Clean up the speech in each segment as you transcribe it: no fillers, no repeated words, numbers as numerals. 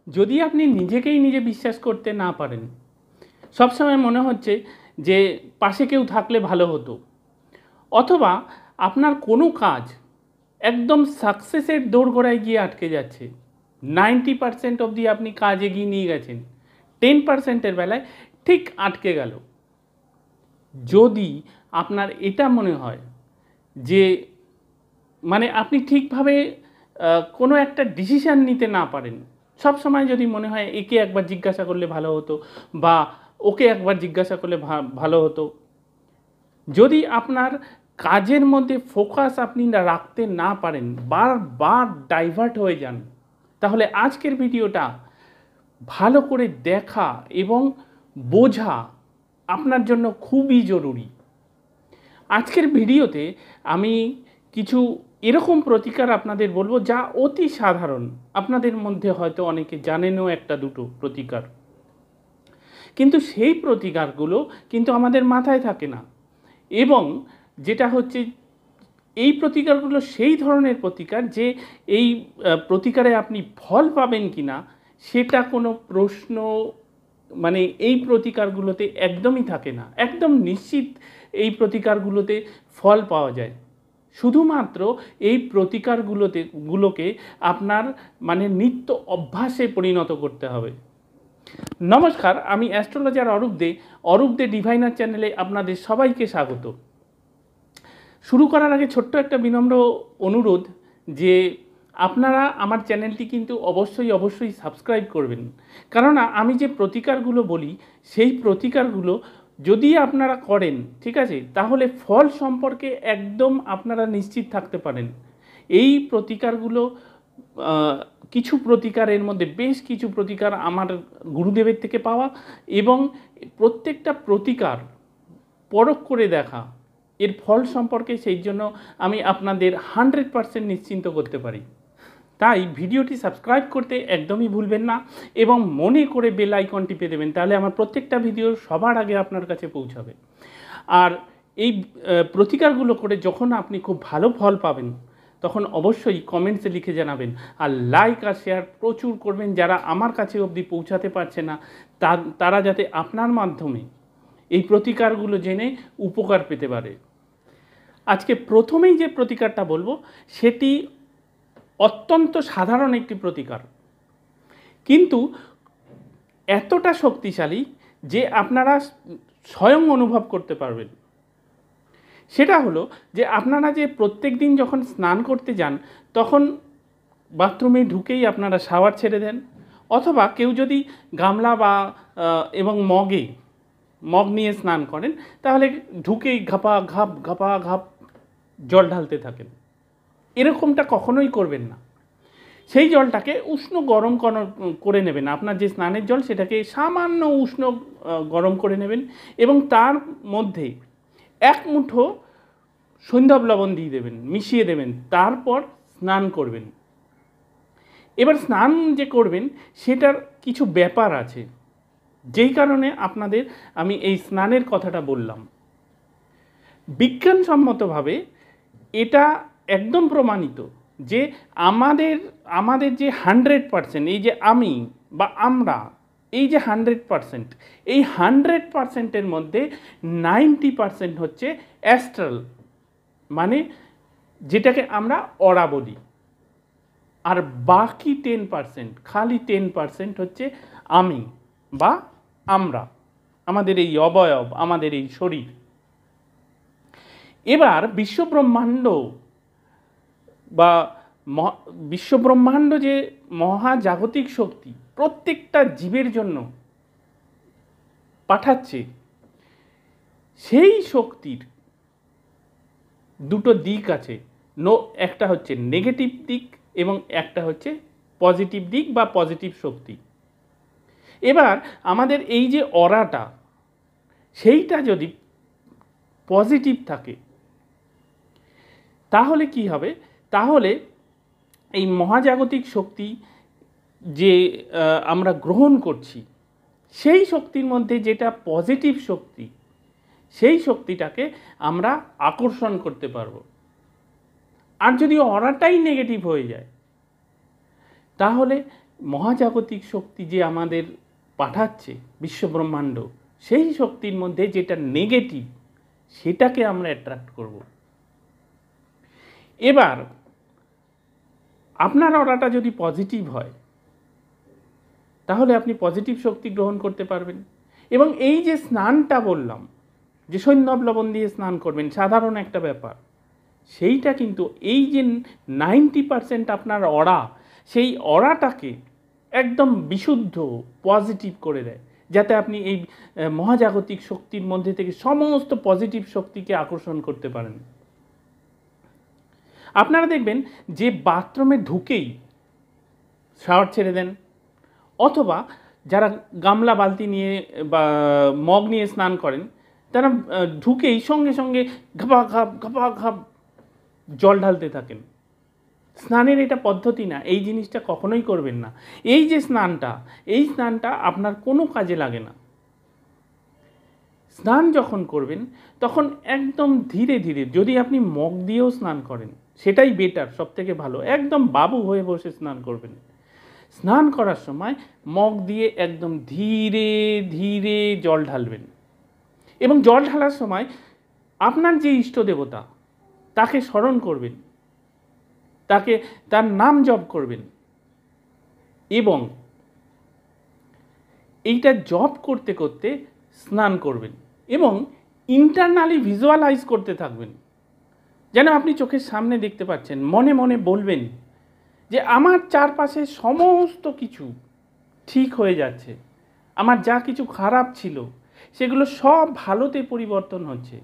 যদি আপনি নিজেকেই নিজে বিশ্বাস করতে না পারেন, সবসময় মনে হচ্ছে যে পাশে কেউ থাকলে ভালো হতো, অথবা আপনার কোনো কাজ একদম সাকসেসের দোরগোড়ায় গিয়ে আটকে যাচ্ছে, 90% অবধি আপনি কাজ এগিয়ে নিয়ে গেছেন, 10%-এর বেলায় ঠিক আটকে গেল। যদি আপনার এটা মনে হয় যে মানে আপনি ঠিকভাবে কোনো একটা ডিসিশান নিতে না পারেন, সব সময় যদি মনে হয় একে একবার জিজ্ঞাসা করলে ভালো হতো বা ওকে একবার জিজ্ঞাসা করলে ভালো হতো, যদি আপনার কাজের মধ্যে ফোকাস আপনি রাখতে না পারেন, বারবার ডাইভার্ট হয়ে যান, তাহলে আজকের ভিডিওটা ভালো করে দেখা এবং বোঝা আপনার জন্য খুবই জরুরি। আজকের ভিডিওতে আমি কিছু এরকম প্রতিকার আপনাদের বলবো যা অতি সাধারণ, আপনাদের মধ্যে হয়তো অনেকে জানেনও একটা দুটো প্রতিকার, কিন্তু সেই প্রতিকারগুলো কিন্তু আমাদের মাথায় থাকে না। এবং যেটা হচ্ছে, এই প্রতিকারগুলো সেই ধরনের প্রতিকার যে এই প্রতিকারে আপনি ফল পাবেন কি না সেটা কোনো প্রশ্ন মানে এই প্রতিকারগুলোতে একদমই থাকে না। একদম নিশ্চিত এই প্রতিকারগুলোতে ফল পাওয়া যায়। শুধুমাত্র এই প্রতিকারগুলোকে আপনার মানে নিত্য অভ্যাসে পরিণত করতে হবে। নমস্কার, আমি অ্যাস্ট্রোলজার অরূপ দে ডিভাইনার চ্যানেলে আপনাদের সবাইকে স্বাগত। শুরু করার আগে ছোট্ট একটা বিনম্র অনুরোধ যে আপনারা আমার চ্যানেলটি কিন্তু অবশ্যই সাবস্ক্রাইব করবেন, কারণ আমি যে প্রতিকারগুলো বলি সেই প্রতিকারগুলো যদি আপনারা করেন, ঠিক আছে, তাহলে ফল সম্পর্কে একদম আপনারা নিশ্চিত থাকতে পারেন। এই প্রতিকারগুলো কিছু প্রতিকারের মধ্যে বেশ কিছু প্রতিকার আমার গুরুদেবের থেকে পাওয়া, এবং প্রত্যেকটা প্রতিকার পরখ করে দেখা, এর ফল সম্পর্কে সেই জন্য আমি আপনাদের 100% নিশ্চিন্ত করতে পারি। তাই ভিডিওটি সাবস্ক্রাইব করতে একদমই ভুলবেন না এবং মনে করে বেল আইকন টিপে দেবেন, তাহলে আমার প্রত্যেকটা ভিডিও সবার আগে আপনার কাছে পৌঁছাবে। আর এই প্রতিকারগুলো করে যখন আপনি খুব ভালো ফল পাবেন, তখন অবশ্যই কমেন্টসে লিখে জানাবেন, আর লাইক আর শেয়ার প্রচুর করবেন। যারা আমার কাছে অবধি পৌঁছাতে পারছে না তারা যাতে আপনার মাধ্যমে এই প্রতিকারগুলো জেনে উপকার পেতে পারে। আজকে প্রথমেই যে প্রতিকারটা বলবো সেটি অত্যন্ত সাধারণ একটি প্রতিকার, কিন্তু এতটা শক্তিশালী যে আপনারা স্বয়ং অনুভব করতে পারবেন। সেটা হলো যে আপনারা যে প্রত্যেক দিন যখন স্নান করতে যান তখন বাথরুমে ঢুকেই আপনারা শাওয়ার ছেড়ে দেন, অথবা কেউ যদি গামলা বা এবং মগ নিয়ে স্নান করেন, তাহলে ঢুকেই ঘাপা ঘাপ জল ঢালতে থাকেন। এরকমটা কখনোই করবেন না। সেই জলটাকে উষ্ণ গরম করে নেবেন। আপনার যে স্নানের জল সেটাকে সামান্য উষ্ণ গরম করে নেবেন এবং তার মধ্যে এক মুঠো সৈন্ধব লবণ দিয়ে দেবেন, মিশিয়ে দেবেন, তারপর স্নান করবেন। এবার স্নান যে করবেন সেটার কিছু ব্যাপার আছে, যেই কারণে আপনাদের আমি এই স্নানের কথাটা বললাম। বিজ্ঞানসম্মতভাবে এটা একদম প্রমাণিত যে আমাদের যে 100%, এই যে আমি বা আমরা, এই যে 100%, এই 100%-এর মধ্যে 90% হচ্ছে অ্যাস্ট্রাল, মানে যেটাকে আমরা অরা বলি, আর বাকি 10%, খালি 10% হচ্ছে আমি বা আমরা, আমাদের এই অবয়ব, আমাদের এই শরীর। এবার বিশ্বব্রহ্মাণ্ড যে মহাজাগতিক শক্তি প্রত্যেকটা জীবের জন্য পাঠাচ্ছে, সেই শক্তির দুটো দিক আছে। একটা হচ্ছে নেগেটিভ দিক এবং একটা হচ্ছে পজিটিভ দিক বা পজিটিভ শক্তি। এবার আমাদের এই যে অরাটা, সেইটা যদি পজিটিভ থাকে তাহলে কি হবে, তাহলে এই মহাজাগতিক শক্তি যে আমরা গ্রহণ করছি, সেই শক্তির মধ্যে যেটা পজিটিভ শক্তি, সেই শক্তিটাকে আমরা আকর্ষণ করতে পারবো। আর যদি অরাটাই নেগেটিভ হয়ে যায়, তাহলে মহাজাগতিক শক্তি যে আমাদের পাঠাচ্ছে বিশ্বব্রহ্মাণ্ড, সেই শক্তির মধ্যে যেটা নেগেটিভ সেটাকে আমরা অ্যাট্রাক্ট করব। এবার আপনার অরাটা যদি পজিটিভ হয় তাহলে আপনি পজিটিভ শক্তি গ্রহণ করতে পারবেন। এবং এই যে স্নানটা বললাম, যে সৈন্ধব লবণ দিয়ে স্নান করবেন, সাধারণ একটা ব্যাপার, সেইটা কিন্তু এই যে 90% আপনার অরা, সেই অরাটাকে একদম বিশুদ্ধ পজিটিভ করে দেয়, যাতে আপনি এই মহাজাগতিক শক্তির মধ্যে থেকে সমস্ত পজিটিভ শক্তিকে আকর্ষণ করতে পারেন। আপনারা দেখবেন যে বাথরুমে ঢুকেই শাওয়ার ছেড়ে দেন, অথবা যারা গামলা বালতি নিয়ে বা মগ নিয়ে স্নান করেন, তারা ঢুকেই সঙ্গে সঙ্গে ঘাপা ঘাপ জল ঢালতে থাকেন। স্নানের এটা পদ্ধতি না, এই জিনিসটা কখনোই করবেন না। এই যে স্নানটা, এই স্নানটা আপনার কোনো কাজে লাগে না। স্নান যখন করবেন তখন একদম ধীরে ধীরে, যদি আপনি মগ দিয়েও স্নান করেন সেটাই বেটার, সবথেকে ভালো, একদম বাবু হয়ে বসে স্নান করবেন। স্নান করার সময় মগ দিয়ে একদম ধীরে ধীরে জল ঢালবেন, এবং জল ঢালার সময় আপনার যে ইষ্ট দেবতা তাকে স্মরণ করবেন, তার নাম জপ করবেন, এবং এইটা জপ করতে করতে স্নান করবেন, এবং ইন্টারনালি ভিজুয়ালাইজ করতে থাকবেন, যেন আপনি চোখের সামনে দেখতে পাচ্ছেন। মনে মনে বলবেন যে আমার চারপাশে সমস্ত কিছু ঠিক হয়ে যাচ্ছে, আমার যা কিছু খারাপ ছিল সেগুলো সব ভালোতে পরিবর্তন হচ্ছে,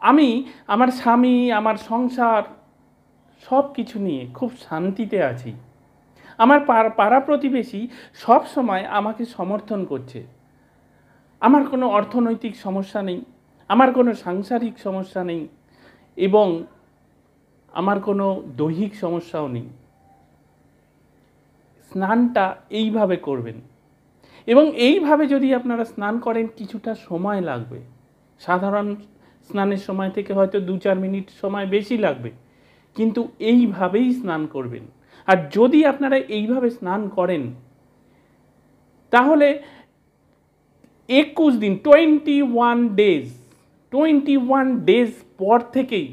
আমি আমার স্বামী, আমার সংসার সব কিছু নিয়ে খুব শান্তিতে আছি, আমার পাড়া প্রতিবেশী সব সময় আমাকে সমর্থন করছে, আমার কোনো অর্থনৈতিক সমস্যা নেই, আমার কোনো সাংসারিক সমস্যা নেই, এবং আমার কোনো দৈহিক সমস্যাও নেই। স্নানটা এইভাবে করবেন, এবং এইভাবে যদি আপনারা স্নান করেন কিছুটা সময় লাগবে, সাধারণ স্নানের সময় থেকে হয়তো 2-4 মিনিট সময় বেশি লাগবে, কিন্তু এইভাবেই স্নান করবেন। আর যদি আপনারা এইভাবে স্নান করেন তাহলে 21 দিন, 21 ডেজ পর থেকেই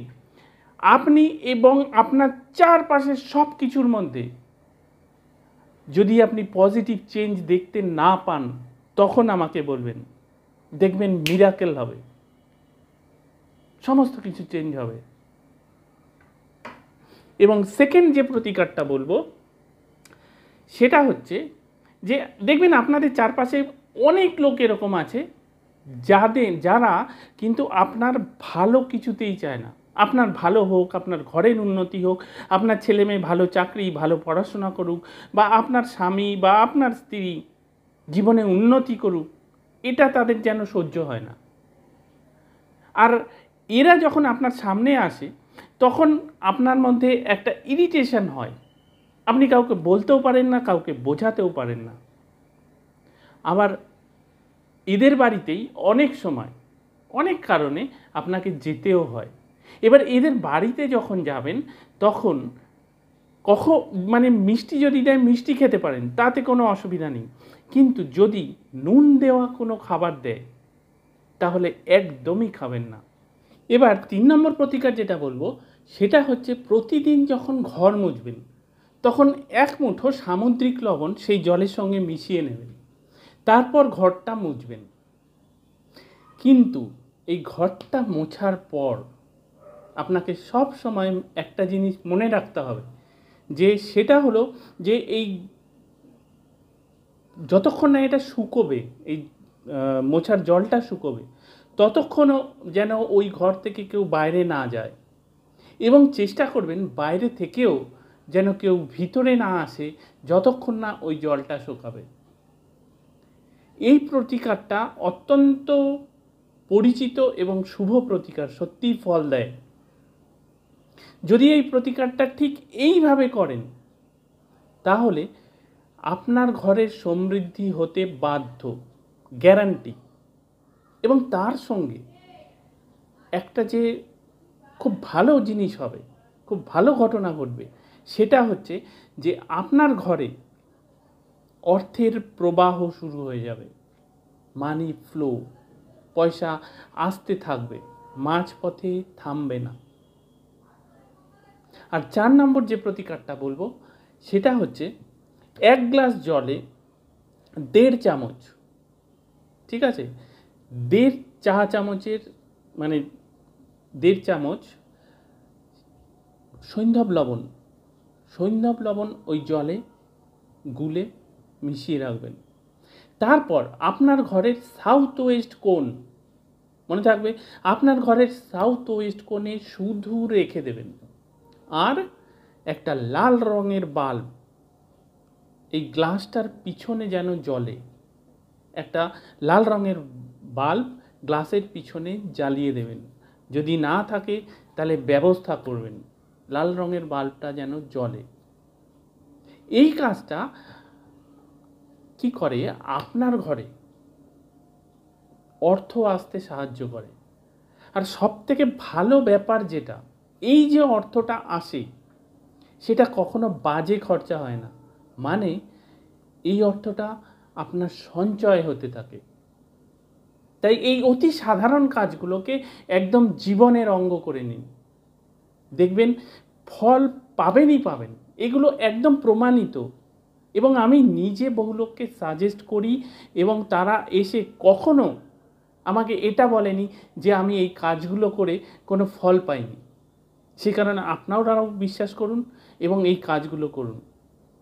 আপনি এবং আপনার চারপাশের সব কিছুর মধ্যে যদি আপনি পজিটিভ চেঞ্জ দেখতে না পান তখন আমাকে বলবেন, দেখবেন মিরাকেল হবে, সমস্ত কিছু চেঞ্জ হবে। এবং সেকেন্ড যে প্রতিকারটা বলবো সেটা হচ্ছে যে দেখবেন আপনাদের চারপাশে অনেক লোক এরকম আছে যারা কিন্তু আপনার ভালো কিছুতেই চায় না। আপনার ভালো হোক, আপনার ঘরের উন্নতি হোক, আপনার ছেলে মেয়ে ভালো চাকরি, ভালো পড়াশোনা করুক, বা আপনার স্বামী বা আপনার স্ত্রী জীবনে উন্নতি করুক, এটা তাদের যেন সহ্য হয় না। আর এরা যখন আপনার সামনে আসে তখন আপনার মধ্যে একটা ইরিটেশন হয়, আপনি কাউকে বলতেও পারেন না, কাউকে বোঝাতেও পারেন না। আবার এদের বাড়িতেই অনেক সময় অনেক কারণে আপনাকে যেতেও হয়। এবার এদের বাড়িতে যখন যাবেন তখন মিষ্টি যদি দেয় মিষ্টি খেতে পারেন, তাতে কোনো অসুবিধা নেই, কিন্তু যদি নুন দেওয়া কোনো খাবার দেয় তাহলে একদমই খাবেন না। এবার 3 নম্বর প্রতিকার যেটা বলবো সেটা হচ্ছে প্রতিদিন যখন ঘর মুছবেন তখন 1 মুঠো সামুদ্রিক লবণ সেই জলের সঙ্গে মিশিয়ে নেবেন, তারপর ঘরটা মুছবেন। কিন্তু এই ঘরটা মোছার পর আপনাকে সব সময় একটা জিনিস মনে রাখতে হবে, যে সেটা হলো যে এই যতক্ষণ না এটা শুকোবে, এই মোছার জলটা শুকোবে, ততক্ষণও যেন ওই ঘর থেকে কেউ বাইরে না যায়, এবং চেষ্টা করবেন বাইরে থেকেও যেন কেউ ভিতরে না আসে যতক্ষণ না ওই জলটা শুকাবে। এই প্রতিকারটা অত্যন্ত পরিচিত এবং শুভ প্রতিকার, সত্যিই ফল দেয়। যদি এই প্রতিকারটা ঠিক এইভাবে করেন তাহলে আপনার ঘরের সমৃদ্ধি হতে বাধ্য, গ্যারান্টি। এবং তার সঙ্গে একটা যে খুব ভালো জিনিস হবে, খুব ভালো ঘটনা ঘটবে, সেটা হচ্ছে যে আপনার ঘরে অর্থের প্রবাহ শুরু হয়ে যাবে, মানি ফ্লো, পয়সা আসতে থাকবে, মাঝপথে থামবে না। আর 4 নম্বর যে প্রতিকারটা বলবো সেটা হচ্ছে 1 গ্লাস জলে 1.5 চামচ, ঠিক আছে, 1.5 চা চামচের মানে 1.5 চামচ সৈন্ধব লবণ ওই জলে গুলে মিশিয়ে রাখবেন। তারপর আপনার ঘরের সাউথ ওয়েস্ট কোণ, মনে থাকবে আপনার ঘরের সাউথ ওয়েস্ট কোণে শুধু রেখে দেবেন। আর একটা লাল রঙের বাল্ব এই গ্লাসটার পিছনে যেন জ্বলে, একটা লাল রঙের বাল্ব গ্লাসের পিছনে জ্বালিয়ে দেবেন। যদি না থাকে তাহলে ব্যবস্থা করবেন লাল রঙের বাল্বটা যেন জ্বলে। এই কাজটা কি করে, আপনার ঘরে অর্থ আসতে সাহায্য করে। আর সবথেকে ভালো ব্যাপার যেটা, এই যে অর্থটা আসে সেটা কখনো বাজে খরচা হয় না, মানে এই অর্থটা আপনার সঞ্চয় হতে থাকে। তাই এই অতি সাধারণ কাজগুলোকে একদম জীবনের অঙ্গ করে নিন, দেখবেন ফল পাবেনই পাবেন, এগুলো একদম প্রমাণিত। এবং আমি নিজে বহু লোককে সাজেস্ট করি এবং তারা এসে কখনো আমাকে এটা বলেনি যে আমি এই কাজগুলো করে কোনো ফল পাইনি। সে কারণে আপনারাও বিশ্বাস করুন এবং এই কাজগুলো করুন,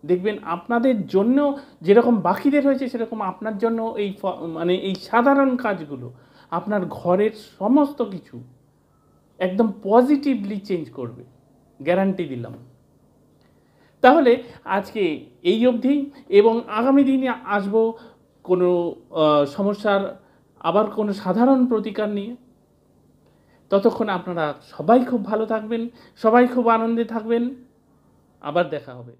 দেখবেন আপনাদের জন্য যেরকম বাকিদের হয়েছে সেরকম আপনার জন্য এই মানে এই সাধারণ কাজগুলো আপনার ঘরের সমস্ত কিছু একদম পজিটিভলি চেঞ্জ করবে, গ্যারান্টি দিলাম। তাহলে আজকে এই অবধি, এবং আগামী দিনে আসবো কোনো সমস্যার আবার কোনো সাধারণ প্রতিকার নিয়ে। ততক্ষণ আপনারা সবাই খুব ভালো থাকবেন, সবাই খুব আনন্দে থাকবেন। আবার দেখা হবে।